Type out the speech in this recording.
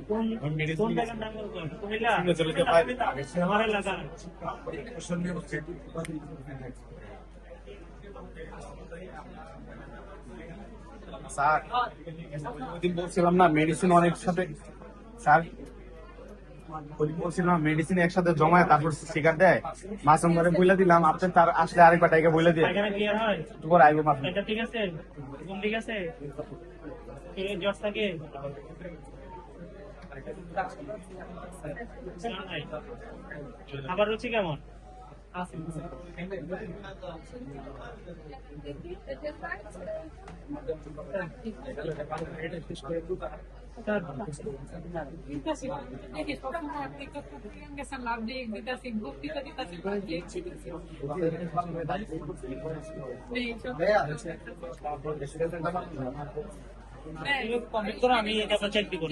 কোন কোন জায়গার নাম বলতো? কুমিল্লা? আমার এলাকা। স্যার ওইদিন বলছিলাম না মেডিসিন অনেক সাথে, স্যার ওইদিন বলছিলাম মেডিসিন একসাথে জমায় তারপর শিকার দেয়, মাসুম করে বইলে দিলাম, আপনি তার আসলে আরেকবার টাইকে বইলে দিয়ে পায়খানা ক্লিয়ার হয়? তোর আইবো মাসুম। এটা ঠিক আছে? ঘুম ঠিক আছে? জ্বর থাকে? খাবার রুচি কেমন? আমি এটা চেক দিব।